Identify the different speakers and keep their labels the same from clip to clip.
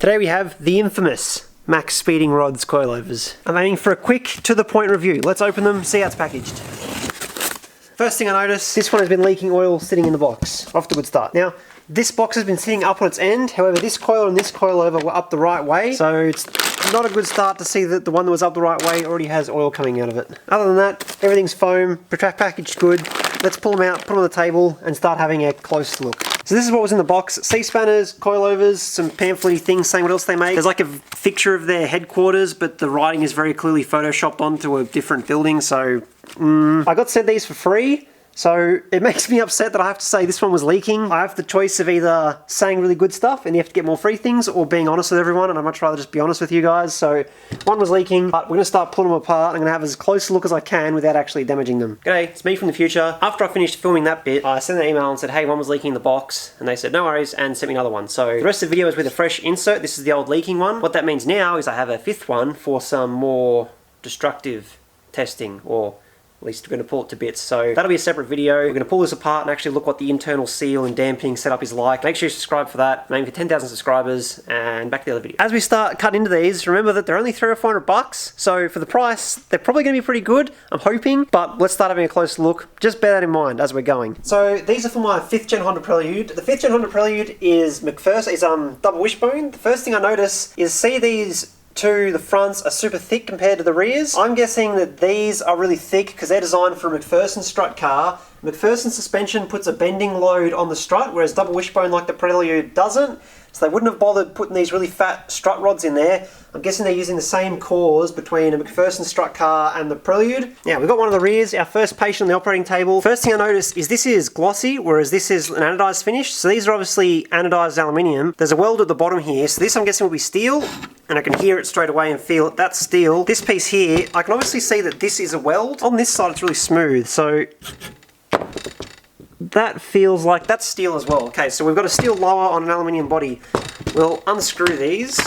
Speaker 1: Today we have the infamous Maxpeedingrods coilovers. I'm aiming for a quick, to the point review. Let's open them, see how it's packaged. First thing I notice, this one has been leaking oil sitting in the box. Off to a good start. Now, this box has been sitting up on its end, however this coil and this coilover were up the right way, so it's not a good start to see that the one that was up the right way already has oil coming out of it. Other than that, everything's foam, packaged good. Let's pull them out, put them on the table, and start having a close look. So this is what was in the box. C-spanners, coilovers, some pamphlet-y things saying what else they make. There's like a picture of their headquarters, but the writing is very clearly photoshopped onto a different building, so I got sent these for free. So it makes me upset that I have to say this one was leaking. I have the choice of either saying really good stuff and you have to get more free things, or being honest with everyone, and I'd much rather just be honest with you guys. So one was leaking, but we're going to start pulling them apart. I'm going to have as close a look as I can without actually damaging them. G'day, it's me from the future. After I finished filming that bit, I sent an email and said, hey, one was leaking in the box, and they said no worries, and sent me another one. So the rest of the video is with a fresh insert. This is the old leaking one. What that means now is I have a fifth one for some more destructive testing, or at least we're going to pull it to bits. So that'll be a separate video. We're going to pull this apart and actually look what the internal seal and dampening setup is like. Make sure you subscribe for that. I'm aiming for 10,000 subscribers, and back to the other video. As we start cutting into these, remember that they're only $300 or $400. So for the price, they're probably going to be pretty good, I'm hoping. But let's start having a close look. Just bear that in mind as we're going. So these are for my 5th gen Honda Prelude. The 5th gen Honda Prelude is double wishbone. The first thing I notice is, see these to the fronts are super thick compared to the rears. I'm guessing that these are really thick because they're designed for a McPherson strut car. McPherson suspension puts a bending load on the strut, whereas double wishbone like the Prelude doesn't. So they wouldn't have bothered putting these really fat strut rods in there. I'm guessing they're using the same cores between a McPherson strut car and the Prelude. Now, we've got one of the rears, our first patient on the operating table. First thing I noticed is this is glossy, whereas this is an anodized finish. So these are obviously anodized aluminium. There's a weld at the bottom here. So this, I'm guessing, will be steel, and I can hear it straight away and feel it. That's steel. This piece here, I can obviously see that this is a weld. On this side, it's really smooth, so that feels like that's steel as well. Okay, so we've got a steel lower on an aluminium body. We'll unscrew these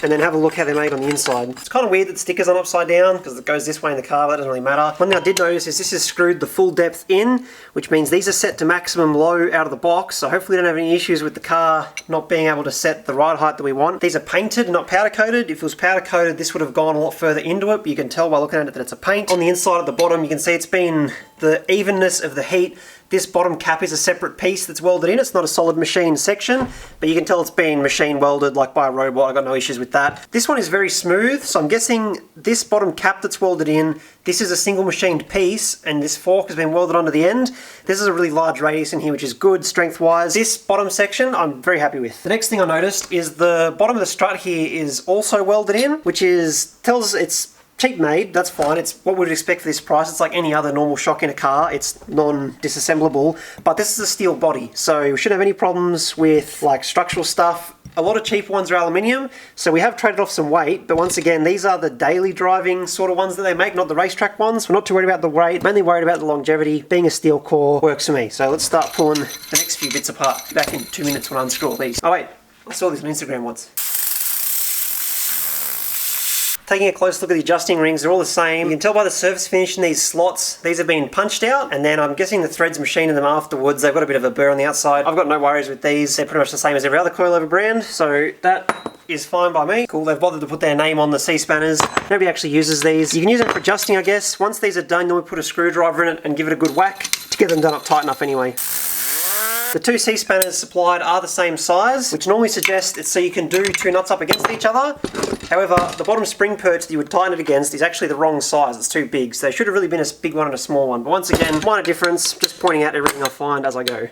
Speaker 1: and then have a look how they're made on the inside. It's kind of weird that the stickers aren't upside down because it goes this way in the car, but that doesn't really matter. One thing I did notice is this is screwed the full depth in, which means these are set to maximum low out of the box, so hopefully we don't have any issues with the car not being able to set the ride height that we want. These are painted, not powder coated. If it was powder coated, this would have gone a lot further into it, but you can tell by looking at it that it's a paint. On the inside at the bottom, you can see it's been the evenness of the heat. This bottom cap is a separate piece that's welded in. It's not a solid machine section, but you can tell it's been machine welded like by a robot. I've got no issues with that. This one is very smooth, so I'm guessing this bottom cap that's welded in, this is a single machined piece, and this fork has been welded onto the end. This is a really large radius in here, which is good strength-wise. This bottom section, I'm very happy with. The next thing I noticed is the bottom of the strut here is also welded in, which tells us it's cheap made, that's fine. It's what we would expect for this price. It's like any other normal shock in a car. It's non-disassemblable, but this is a steel body, so we shouldn't have any problems with like structural stuff. A lot of cheap ones are aluminium, so we have traded off some weight, but once again, these are the daily driving sort of ones that they make, not the racetrack ones. We're not too worried about the weight, mainly worried about the longevity. Being a steel core works for me. So let's start pulling the next few bits apart. Back in 2 minutes when I unscrew all these. Oh wait, I saw this on Instagram once. Taking a close look at the adjusting rings, they're all the same. You can tell by the surface finish in these slots, these have been punched out, and then I'm guessing the threads machined them afterwards. They've got a bit of a burr on the outside. I've got no worries with these. They're pretty much the same as every other coilover brand, so that is fine by me. Cool, they've bothered to put their name on the C-spanners. Nobody actually uses these. You can use them for adjusting, I guess. Once these are done, then we put a screwdriver in it and give it a good whack to get them done up tight enough anyway. The two C-spanners supplied are the same size, which normally suggests it's so you can do two nuts up against each other. However, the bottom spring perch that you would tighten it against is actually the wrong size. It's too big, so there should have really been a big one and a small one. But once again, minor difference, just pointing out everything I find as I go.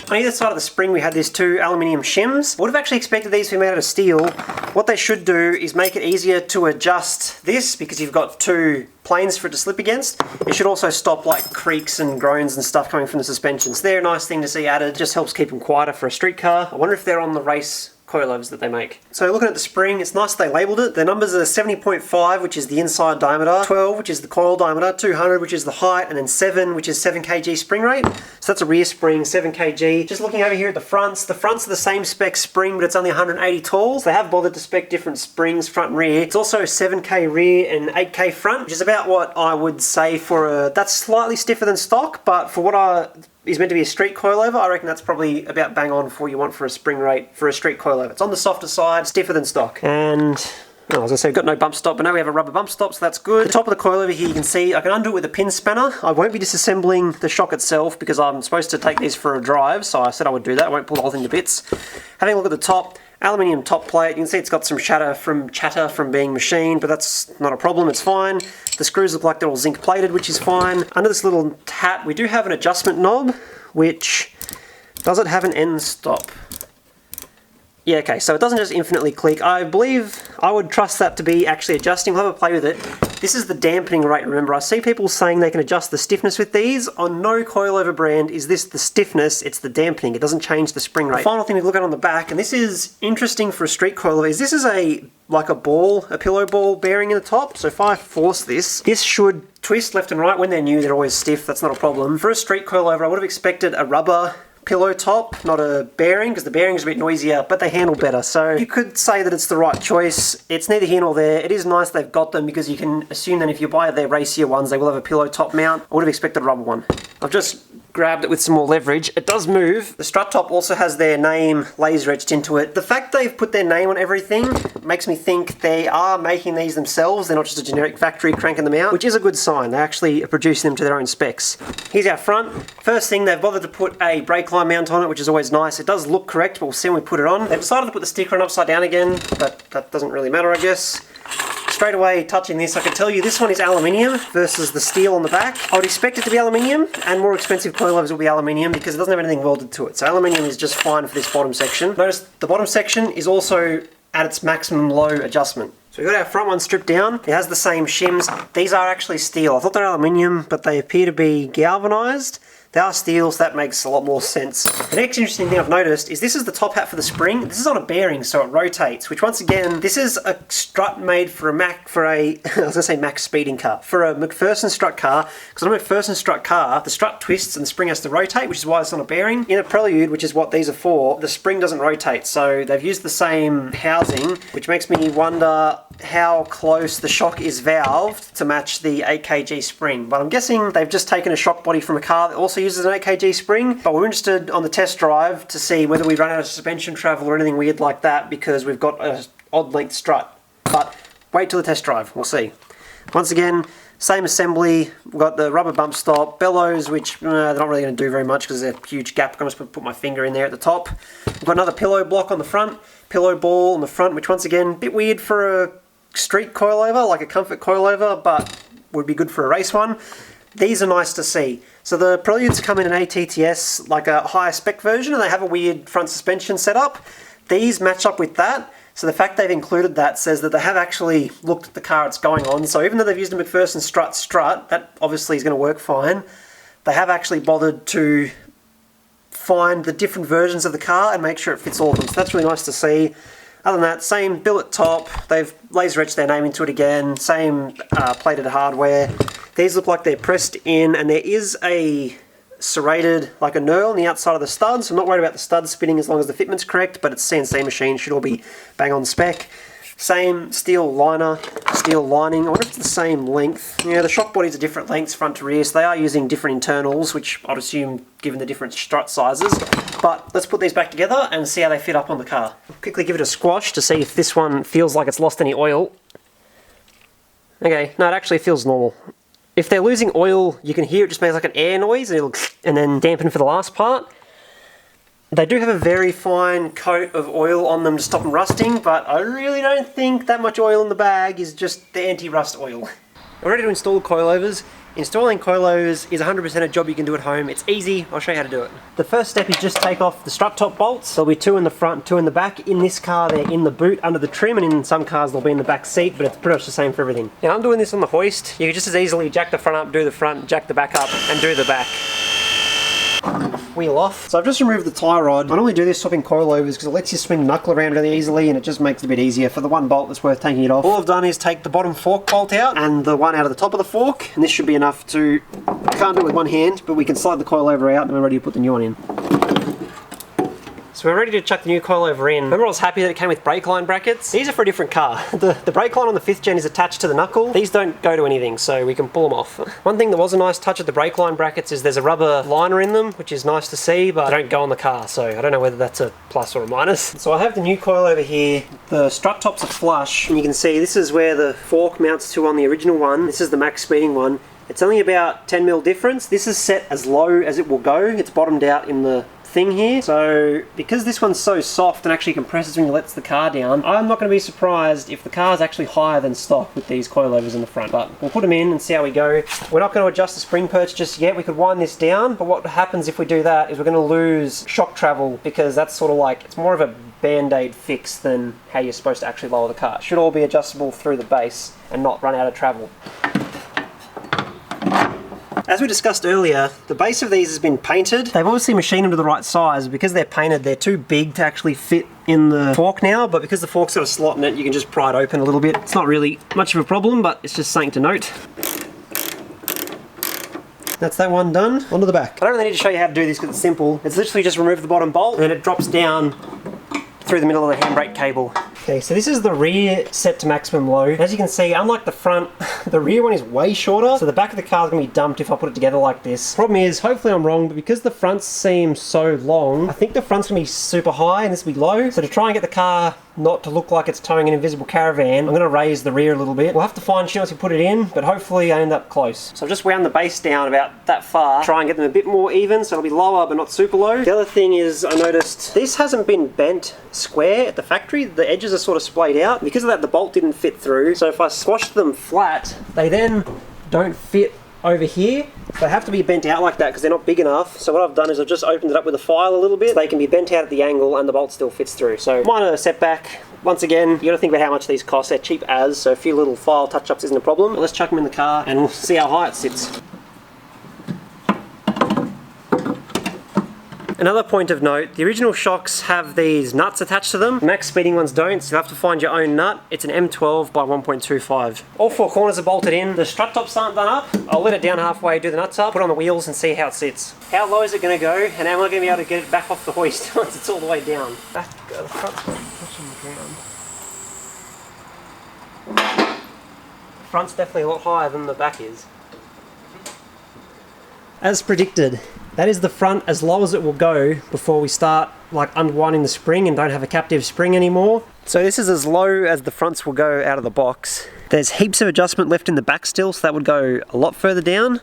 Speaker 1: On either side of the spring we had these two aluminium shims. I would have actually expected these to be made out of steel. What they should do is make it easier to adjust this, because you've got two planes for it to slip against. It should also stop like creaks and groans and stuff coming from the suspensions. They're a nice thing to see added, just helps keep them quieter for a street car. I wonder if they're on the race coilovers that they make. So looking at the spring, it's nice they labelled it. The numbers are 70.5, which is the inside diameter, 12, which is the coil diameter, 200, which is the height, and then 7, which is 7 kg spring rate. So that's a rear spring, 7 kg. Just looking over here at the fronts are the same spec spring, but it's only 180 tall. So they have bothered to spec different springs, front and rear. It's also 7k rear and 8k front, which is about what I would say for a, that's slightly stiffer than stock, but for what is meant to be a street coilover, I reckon that's probably about bang on for what you want for a spring rate for a street coilover. It's on the softer side, stiffer than stock. And as I said, we've got no bump stop, but now we have a rubber bump stop, so that's good. The top of the coilover here, you can see I can undo it with a pin spanner. I won't be disassembling the shock itself because I'm supposed to take these for a drive, so I said I would do that. I won't pull the whole thing to bits. Having a look at the top, aluminium top plate. You can see it's got some chatter from being machined, but that's not a problem, it's fine. The screws look like they're all zinc plated, which is fine. Under this little hat, we do have an adjustment knob, which, does it have an end stop? Yeah, okay, so it doesn't just infinitely click. I believe I would trust that to be actually adjusting. We'll have a play with it. This is the dampening rate, remember. I see people saying they can adjust the stiffness with these. On no coilover brand is this the stiffness, it's the dampening. It doesn't change the spring rate. The final thing we look at on the back, and this is interesting for a street coilover, is this is like a pillow ball bearing in the top. So if I force this should twist left and right. When they're new, they're always stiff. That's not a problem. For a street coilover, I would have expected a rubber pillow top, not a bearing, because the bearing's a bit noisier, but they handle better. So you could say that it's the right choice. It's neither here nor there. It is nice they've got them because you can assume that if you buy their racier ones, they will have a pillow top mount. I would have expected a rubber one. I've just grabbed it with some more leverage. It does move. The strut top also has their name laser etched into it. The fact they've put their name on everything makes me think they are making these themselves. They're not just a generic factory cranking them out, which is a good sign. They actually are producing them to their own specs. Here's our front. First thing, they've bothered to put a brake line mount on it, which is always nice. It does look correct, but we'll see when we put it on. They've decided to put the sticker on upside down again, but that doesn't really matter, I guess. Straight away, touching this, I can tell you this one is aluminium versus the steel on the back. I would expect it to be aluminium, and more expensive coilovers will be aluminium because it doesn't have anything welded to it. So aluminium is just fine for this bottom section. Notice the bottom section is also at its maximum low adjustment. So we've got our front one stripped down. It has the same shims. These are actually steel. I thought they're aluminium, but they appear to be galvanized. They are steel, so that makes a lot more sense. The next interesting thing I've noticed is this is the top hat for the spring. This is on a bearing, so it rotates, which once again, this is a strut made for a I was gonna say Max speeding car, for a McPherson strut car, because on a McPherson strut car, the strut twists and the spring has to rotate, which is why it's on a bearing. In a Prelude, which is what these are for, the spring doesn't rotate, so they've used the same housing, which makes me wonder how close the shock is valved to match the 8 kg spring. But I'm guessing they've just taken a shock body from a car that also uses an 8 kg spring. But we're interested on the test drive to see whether we run out of suspension travel or anything weird like that because we've got an odd length strut. But wait till the test drive, we'll see. Once again, same assembly. We've got the rubber bump stop, bellows, which they're not really going to do very much because there's a huge gap. I'm just going to put my finger in there at the top. We've got another pillow block on the front, pillow ball on the front, which once again, a bit weird for a street coilover, like a comfort coilover, but would be good for a race one. These are nice to see. So the Preludes come in an ATTS, like a higher spec version, and they have a weird front suspension setup. These match up with that. So the fact they've included that says that they have actually looked at the car it's going on. So even though they've used a McPherson strut, that obviously is going to work fine. They have actually bothered to find the different versions of the car and make sure it fits all of them. So that's really nice to see. Other than that, same billet top. They've laser etched their name into it again. Same plated hardware. These look like they're pressed in, and there is a serrated, like a knurl on the outside of the studs. I'm not worried about the studs spinning as long as the fitment's correct, but it's CNC machine, should all be bang on spec. Same steel liner, steel lining. I wonder if it's the same length. Yeah, the shock bodies are different lengths, front to rear, so they are using different internals, which I'd assume given the different strut sizes. But let's put these back together and see how they fit up on the car. Quickly give it a squash to see if this one feels like it's lost any oil. Okay, no, it actually feels normal. If they're losing oil, you can hear it just makes like an air noise, and then dampen for the last part. They do have a very fine coat of oil on them to stop them rusting, but I really don't think that much oil in the bag is just the anti-rust oil. We're ready to install the coilovers. Installing coilovers is 100% a job you can do at home. It's easy, I'll show you how to do it. The first step is just take off the strut top bolts. There'll be 2 in the front, 2 in the back. In this car they're in the boot under the trim, and in some cars they'll be in the back seat, but it's pretty much the same for everything. Now I'm doing this on the hoist. You can just as easily jack the front up, do the front, jack the back up, and do the back. Wheel off. So I've just removed the tie rod. I normally do this swapping coilovers because it lets you swing the knuckle around really easily, and it just makes it a bit easier. For the one bolt, it's worth taking it off. All I've done is take the bottom fork bolt out and the one out of the top of the fork, and this should be enough to, I can't do it with one hand, but we can slide the coilover out and we're ready to put the new one in. So we're ready to chuck the new coilover in. Remember I was happy that it came with brake line brackets? These are for a different car. The brake line on the 5th gen is attached to the knuckle. These don't go to anything, so we can pull them off. One thing that was a nice touch of the brake line brackets is there's a rubber liner in them, which is nice to see, but they don't go on the car, so I don't know whether that's a plus or a minus. So I have the new coilover here. The strut tops are flush, and you can see this is where the fork mounts to on the original one. This is the max speeding one. It's only about 10mm difference. This is set as low as it will go. It's bottomed out in the thing here. So because this one's so soft and actually compresses when you let the car down, I'm not going to be surprised if the car's actually higher than stock with these coilovers in the front. But we'll put them in and see how we go. We're not going to adjust the spring perch just yet. We could wind this down, but what happens if we do that is we're going to lose shock travel, because that's sort of like, it's more of a band-aid fix than how you're supposed to actually lower the car. It should all be adjustable through the base and not run out of travel. As we discussed earlier, the base of these has been painted. They've obviously machined them to the right size. Because they're painted, they're too big to actually fit in the fork now, but because the fork's got a slot in it, you can just pry it open a little bit. It's not really much of a problem, but it's just something to note. That's that one done. Onto the back. I don't really need to show you how to do this because it's simple. It's literally just remove the bottom bolt and then it drops down through the middle of the handbrake cable. Okay, so this is the rear set to maximum low. As you can see, unlike the front, the rear one is way shorter, so the back of the car is going to be dumped if I put it together like this. Problem is, hopefully I'm wrong, but because the fronts seem so long, I think the front's going to be super high and this will be low. So to try and get the car not to look like it's towing an invisible caravan, I'm going to raise the rear a little bit. We'll have to fine tune once we put it in, but hopefully I end up close. So I've just wound the base down about that far, try and get them a bit more even, so it'll be lower but not super low. The other thing is, I noticed this hasn't been bent square at the factory. The edges are sort of splayed out. Because of that, the bolt didn't fit through, so if I squashed them flat, they then don't fit over here. They have to be bent out like that because they're not big enough. So what I've done is I've just opened it up with a file a little bit. They can be bent out at the angle and the bolt still fits through. So minor setback. Once again, you got to think about how much these cost. They're cheap as, so a few little file touch-ups isn't a problem. But let's chuck them in the car and we'll see how high it sits. Another point of note, the original shocks have these nuts attached to them. Max speeding ones don't, so you'll have to find your own nut. It's an M12 by 1.25. All 4 corners are bolted in. The strut tops aren't done up. I'll let it down halfway, do the nuts up, put it on the wheels and see how it sits. How low is it going to go, and am I going to be able to get it back off the hoist once it's all the way down? The front's touching the ground. The front's definitely a lot higher than the back is. As predicted, that is the front as low as it will go before we start like unwinding the spring and don't have a captive spring anymore. So this is as low as the fronts will go out of the box. There's heaps of adjustment left in the back still, so that would go a lot further down.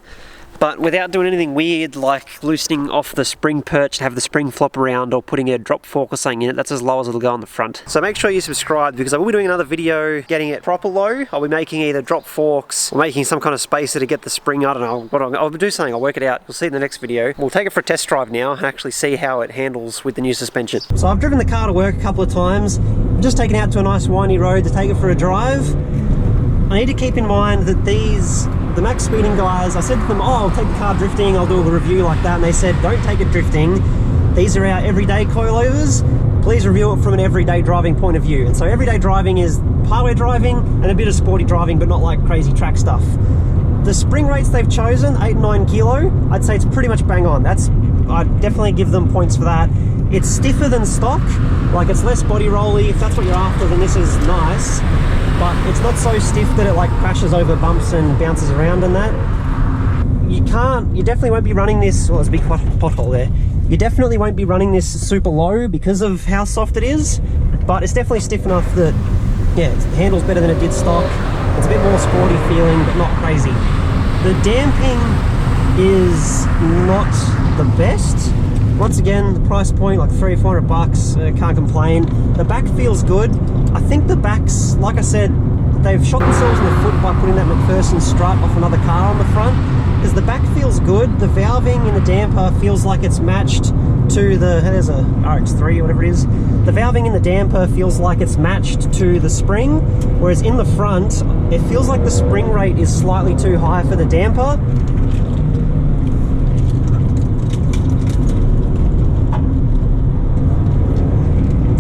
Speaker 1: But without doing anything weird like loosening off the spring perch to have the spring flop around or putting a drop fork or something in it, that's as low as it'll go on the front. So make sure you subscribe because I will be doing another video getting it proper low. I'll be making either drop forks or making some kind of spacer to get the spring, I don't know, I'll do something, I'll work it out. You'll see in the next video. We'll take it for a test drive now and actually see how it handles with the new suspension. So I've driven the car to work a couple of times. I've just taken it out to a nice windy road to take it for a drive. I need to keep in mind that the Max Speeding guys, I said to them, oh, I'll take the car drifting, I'll do a review like that, and they said, don't take it drifting. These are our everyday coilovers. Please review it from an everyday driving point of view. And so everyday driving is highway driving and a bit of sporty driving, but not like crazy track stuff. The spring rates they've chosen, 8 and 9 kilo, I'd say it's pretty much bang on. I'd definitely give them points for that. It's stiffer than stock, like it's less body rolly. If that's what you're after, then this is nice. But it's not so stiff that it like crashes over bumps and bounces around and that. You definitely won't be running this, well, there's a big pothole there. You definitely won't be running this super low because of how soft it is, but it's definitely stiff enough that, yeah, it handles better than it did stock. It's a bit more sporty feeling, but not crazy. The damping is not the best. Once again, the price point, like $300 or $400, can't complain. The back feels good. I think the backs, like I said, they've shot themselves in the foot by putting that McPherson strut off another car on the front, because the back feels good. The valving in the damper feels like it's matched to there's a RX3 or whatever it is. The valving in the damper feels like it's matched to the spring, whereas in the front, it feels like the spring rate is slightly too high for the damper.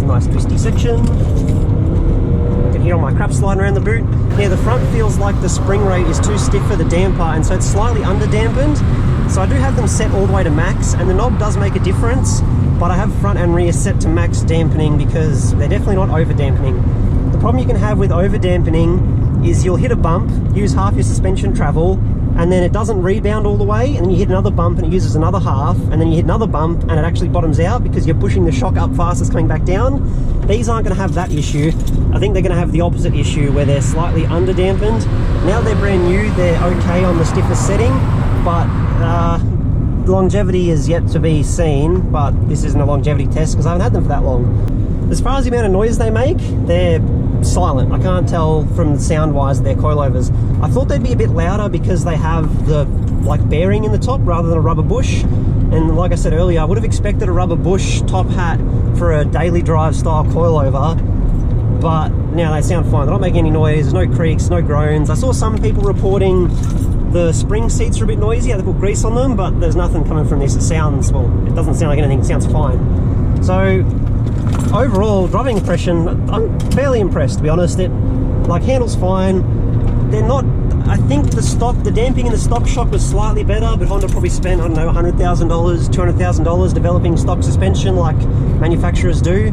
Speaker 1: Nice twisty section. You can hear all my crap sliding around the boot. Yeah, the front feels like the spring rate is too stiff for the damper, and so it's slightly under dampened. So I do have them set all the way to max, and the knob does make a difference. but I have front and rear set to max dampening because they're definitely not over dampening. The problem you can have with over dampening is you'll hit a bump, use half your suspension travel, and then it doesn't rebound all the way, and then you hit another bump and it uses another half, and then you hit another bump and it actually bottoms out because you're pushing the shock up fast as coming back down. These aren't going to have that issue. I think they're going to have the opposite issue where they're slightly under dampened. Now they're brand new, they're okay on the stiffest setting, but longevity is yet to be seen, but this isn't a longevity test because I haven't had them for that long. As far as the amount of noise they make, they're silent. I can't tell from sound wise they're coilovers. I thought they'd be a bit louder because they have the bearing in the top rather than a rubber bush, and like I said earlier, I would have expected a rubber bush top hat for a daily drive style coilover, but now they sound fine. They're not making any noise, there's no creaks, no groans. I saw some people reporting the spring seats are a bit noisy, they put grease on them, but there's nothing coming from this. It sounds, well, it doesn't sound like anything, it sounds fine. So overall driving impression, I'm fairly impressed to be honest. It handles fine. They're not, I think the damping in the stock shock was slightly better, but Honda probably spent, I don't know, $100,000, $200,000 developing stock suspension like manufacturers do.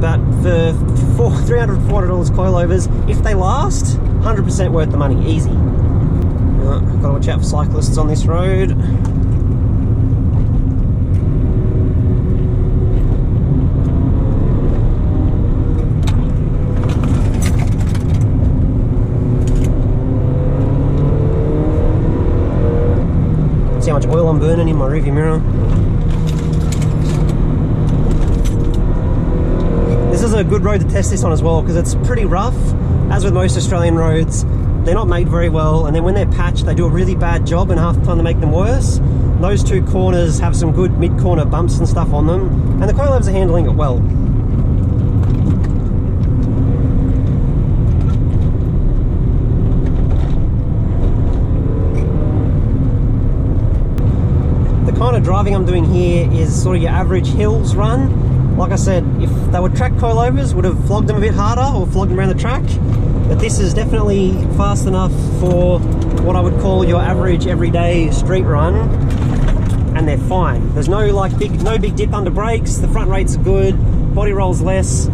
Speaker 1: But for $300, $400 coilovers, if they last, 100% worth the money, easy. Gotta watch out for cyclists on this road. See how much oil I'm burning in my rearview mirror. This is a good road to test this on as well because it's pretty rough. As with most Australian roads, they're not made very well, and then when they're patched they do a really bad job and half the time they make them worse. Those two corners have some good mid-corner bumps and stuff on them, and the coilovers are handling it well. The kind of driving I'm doing here is sort of your average hills run. Like I said, if they were track coilovers, would have flogged them a bit harder or flogged them around the track. But this is definitely fast enough for what I would call your average everyday street run, and they're fine. There's no big dip under brakes. The front rates are good, body rolls less.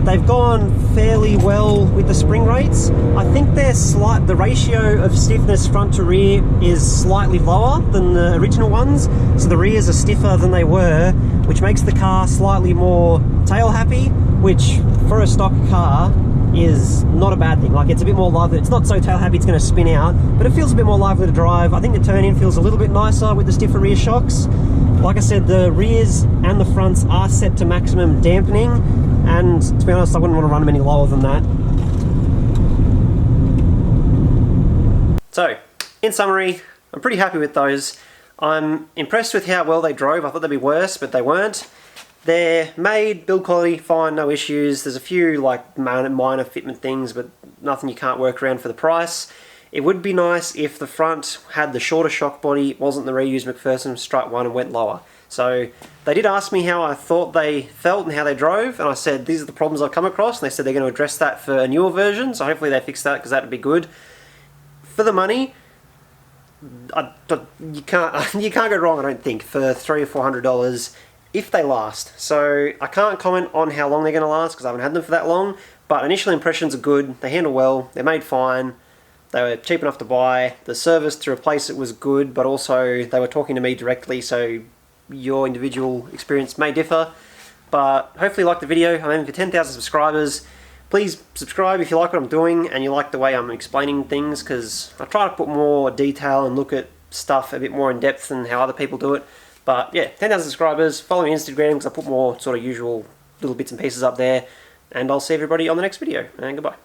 Speaker 1: They've gone fairly well with the spring rates. I think the ratio of stiffness front to rear is slightly lower than the original ones, so the rears are stiffer than they were, which makes the car slightly more tail happy, which for a stock car is not a bad thing. It's a bit more lively. It's not so tail happy it's going to spin out, but it feels a bit more lively to drive. I think the turn-in feels a little bit nicer with the stiffer rear shocks. Like I said, the rears and the fronts are set to maximum dampening, and to be honest, I wouldn't want to run them any lower than that. So, in summary, I'm pretty happy with those. I'm impressed with how well they drove. I thought they'd be worse, but they weren't. They're made, build quality, fine, no issues. There's a few minor fitment things, but nothing you can't work around for the price. It would be nice if the front had the shorter shock body, wasn't the reused McPherson strut one and went lower. So they did ask me how I thought they felt and how they drove, and I said these are the problems I've come across, and they said they're going to address that for a newer version, so hopefully they fix that because that would be good. For the money, you can't go wrong, I don't think, for $300 or $400 if they last. So I can't comment on how long they're going to last because I haven't had them for that long, but initial impressions are good. They handle well, they're made fine, they were cheap enough to buy, the service to replace it was good, but also they were talking to me directly, so your individual experience may differ. But hopefully you liked the video. I'm aiming for 10,000 subscribers. Please subscribe if you like what I'm doing and you like the way I'm explaining things, because I try to put more detail and look at stuff a bit more in depth than how other people do it. But yeah, 10,000 subscribers, follow me on Instagram because I put more sort of usual little bits and pieces up there, and I'll see everybody on the next video, and goodbye.